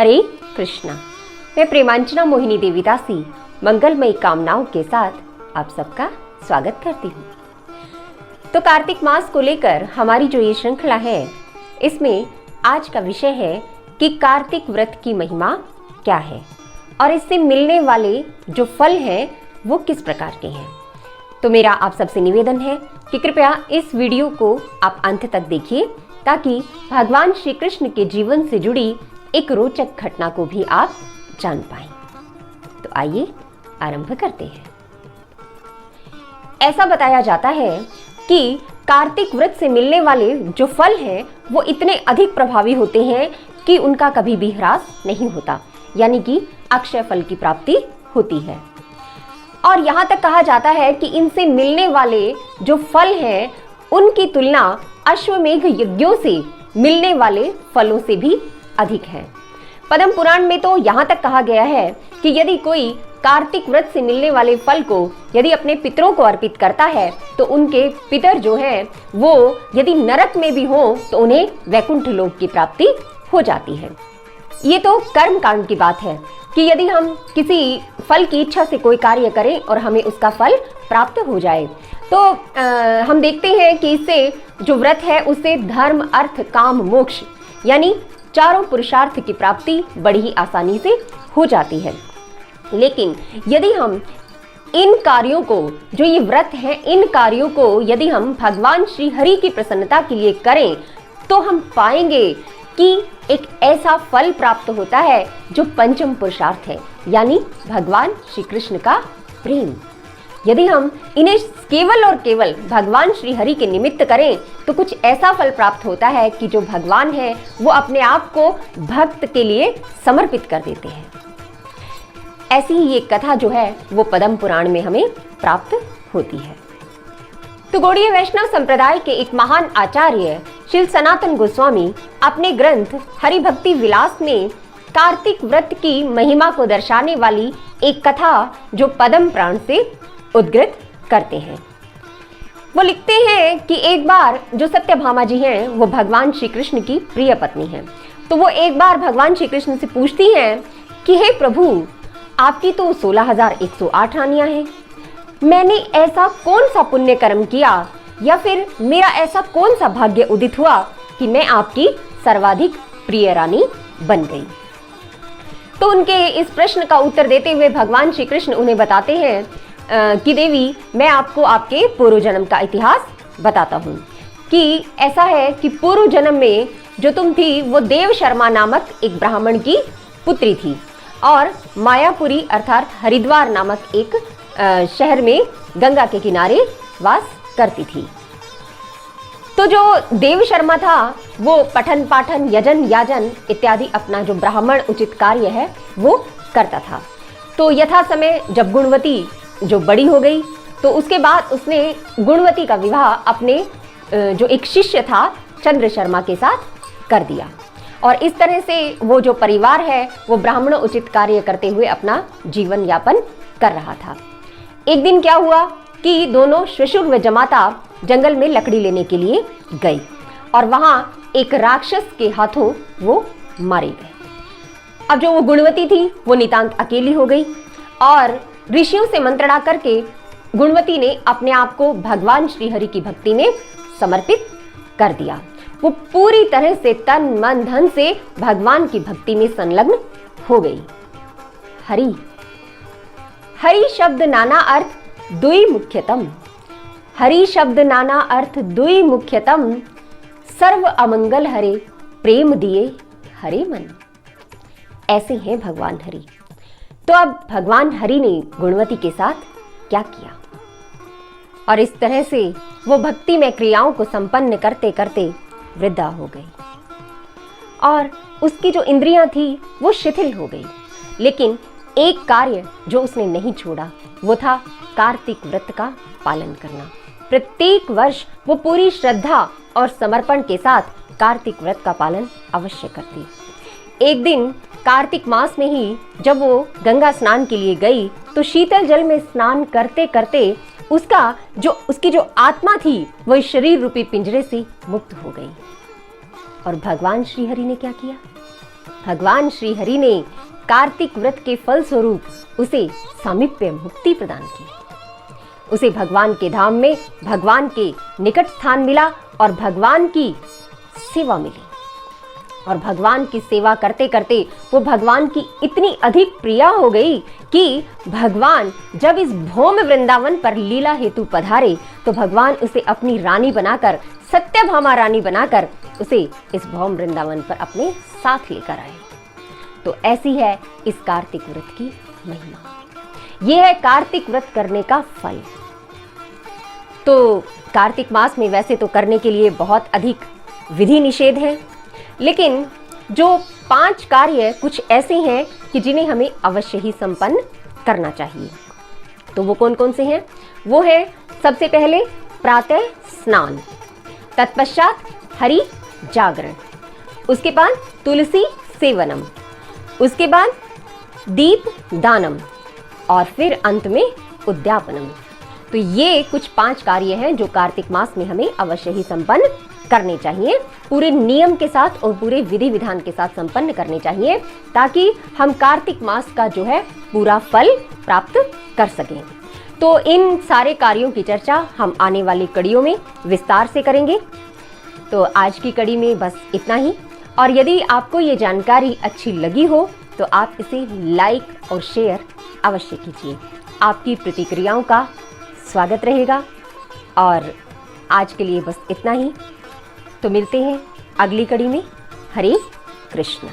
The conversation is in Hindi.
हरे कृष्णा। मैं प्रेमांजना मोहिनी देवीदासी मंगलमयी कामनाओं के साथ आप सबका स्वागत करती हूँ। तो कार्तिक मास को लेकर हमारी जो ये श्रृंखला है, इसमें आज का विषय है कि कार्तिक व्रत की महिमा क्या है और इससे मिलने वाले जो फल हैं वो किस प्रकार के हैं। तो मेरा आप सबसे निवेदन है कि कृपया इस वीडियो को आप अंत तक देखिए, ताकि भगवान श्री कृष्ण के जीवन से जुड़ी एक रोचक घटना को भी आप जान पाएं। तो आइए आरंभ करते हैं। ऐसा बताया जाता है कि कार्तिक व्रत से मिलने वाले जो फल हैं वो इतने अधिक प्रभावी होते हैं कि उनका कभी भी ह्रास नहीं होता, यानी कि अक्षय फल की प्राप्ति होती है। और यहाँ तक कहा जाता है कि इनसे मिलने वाले जो फल हैं उनकी तुलना अश्वमेघ यज्ञों से मिलने वाले फलों से भी अधिक है। पद्म पुराण में तो यहाँ तक कहा गया है कि यदि कोई कार्तिक व्रत से मिलने वाले फल को यदि अपने पितरों को अर्पित करता है तो उनके पितर जो हैं वो यदि नरक में भी हो तो उन्हें वैकुंठ लोक की प्राप्ति हो जाती है। ये तो कर्म कांड की बात है कि यदि हम किसी फल की इच्छा से कोई कार्य करें और हमें उसका फल प्राप्त हो जाए, तो हम देखते हैं कि इससे जो व्रत है उससे धर्म, अर्थ, काम, मोक्ष यानी चारों पुरुषार्थ की प्राप्ति बड़ी ही आसानी से हो जाती है। लेकिन यदि हम इन कार्यों को, जो ये व्रत है, इन कार्यों को यदि हम भगवान श्री हरि की प्रसन्नता के लिए करें तो हम पाएंगे कि एक ऐसा फल प्राप्त होता है जो पंचम पुरुषार्थ है, यानी भगवान श्री कृष्ण का प्रेम। यदि हम इन्हें केवल और केवल भगवान श्री हरि के निमित्त करें तो कुछ ऐसा फल प्राप्त होता है कि जो भगवान है वो अपने आप को भक्त के लिए समर्पित कर देते हैं। ऐसी ही एक कथा जो है वो पद्म पुराण में हमें प्राप्त होती है। तो गौड़ीय वैष्णव संप्रदाय के एक महान आचार्य श्री सनातन गोस्वामी अपने ग्रंथ हरि भक्ति विलास में कार्तिक व्रत की महिमा को दर्शाने वाली एक कथा जो पद्म पुराण से उद्धृत करते हैं। वो लिखते हैं कि एक बार जो सत्यभामा जी हैं वो भगवान श्री कृष्ण की प्रिय पत्नी हैं। तो वो एक बार भगवान श्री कृष्ण से पूछती हैं कि हे प्रभु, आपकी तो 16,108 रानियां हैं, मैंने ऐसा कौन सा पुण्य कर्म किया या फिर मेरा ऐसा कौन सा भाग्य उदित हुआ कि मैं आपकी सर्वाधिक प्रिय रानी बन गई। तो उनके इस प्रश्न का उत्तर देते हुए भगवान श्री कृष्ण उन्हें बताते हैं कि देवी, मैं आपको आपके पूर्व जन्म का इतिहास बताता हूँ कि ऐसा है कि पूर्व जन्म में जो तुम थी वो देव शर्मा नामक एक ब्राह्मण की पुत्री थी और मायापुरी अर्थात हरिद्वार नामक एक शहर में गंगा के किनारे वास करती थी। तो जो देव शर्मा था वो पठन पाठन, यजन याजन इत्यादि अपना जो ब्राह्मण उचित कार्य है वो करता था। तो यथा समय जब गुणवती जो बड़ी हो गई तो उसके बाद उसने गुणवती का विवाह अपने जो एक शिष्य था चंद्र शर्मा के साथ कर दिया और इस तरह से वो जो परिवार है वो ब्राह्मण उचित कार्य करते हुए अपना जीवन यापन कर रहा था। एक दिन क्या हुआ कि दोनों श्वशुर व जमाता जंगल में लकड़ी लेने के लिए गए और वहां एक राक्षस के हाथों वो मारे गए। अब जो वो गुणवती थी वो नितांत अकेली हो गई और ऋषियों से मंत्रणा करके गुणवती ने अपने आप को भगवान श्री हरि की भक्ति में समर्पित कर दिया। वो पूरी तरह से तन मन धन से भगवान की भक्ति में संलग्न हो गई। हरि हरि शब्द नाना अर्थ दुई मुख्यतम, हरि शब्द नाना अर्थ दुई मुख्यतम, सर्व अमंगल हरे प्रेम दिए हरे मन। ऐसे हैं भगवान हरि। तो अब भगवान हरि ने गुणवती के साथ क्या किया और इस तरह से वो भक्ति में क्रियाओं को संपन्न करते करते वृद्धा हो गई और उसकी जो इंद्रियां थी वो शिथिल हो गई। लेकिन एक कार्य जो उसने नहीं छोड़ा वो था कार्तिक व्रत का पालन करना। प्रत्येक वर्ष वो पूरी श्रद्धा और समर्पण के साथ कार्तिक व्रत का पालन अवश्य करती। एक दिन कार्तिक मास में ही जब वो गंगा स्नान के लिए गई तो शीतल जल में स्नान करते करते उसकी जो आत्मा थी वह शरीर रूपी पिंजरे से मुक्त हो गई। और भगवान श्री हरि ने क्या किया? भगवान श्री हरि ने कार्तिक व्रत के फल स्वरूप उसे सामीप्य मुक्ति प्रदान की। उसे भगवान के धाम में भगवान के निकट स्थान मिला और भगवान की सेवा मिली। और भगवान की सेवा करते करते वो भगवान की इतनी अधिक प्रिया हो गई कि भगवान जब इस भौम वृंदावन पर लीला हेतु पधारे तो भगवान उसे अपनी रानी बनाकर, सत्यभामा रानी बनाकर उसे इस भौम वृंदावन पर अपने साथ लेकर आए। तो ऐसी है इस कार्तिक व्रत की महिमा। यह है कार्तिक व्रत करने का फल। तो कार्तिक मास में वैसे तो करने के लिए बहुत अधिक विधि निषेध हैं, लेकिन जो 5 कार्य कुछ ऐसे हैं कि जिन्हें हमें अवश्य ही संपन्न करना चाहिए। तो वो कौन कौन से हैं? वो है सबसे पहले प्रातः स्नान, तत्पश्चात हरि जागरण, उसके बाद तुलसी सेवनम, उसके बाद दीप दानम और फिर अंत में उद्यापनम। तो ये कुछ 5 कार्य हैं जो कार्तिक मास में हमें अवश्य ही संपन्न करने चाहिए, पूरे नियम के साथ और पूरे विधि विधान के साथ संपन्न करने चाहिए, ताकि हम कार्तिक मास का जो है पूरा फल प्राप्त कर सकें। तो इन सारे कार्यों की चर्चा हम आने वाली कड़ियों में विस्तार से करेंगे। तो आज की कड़ी में बस इतना ही। और यदि आपको ये जानकारी अच्छी लगी हो तो आप इसे लाइक और शेयर अवश्य कीजिए। आपकी प्रतिक्रियाओं का स्वागत रहेगा। और आज के लिए बस इतना ही। तो मिलते हैं अगली कड़ी में। हरे कृष्ण।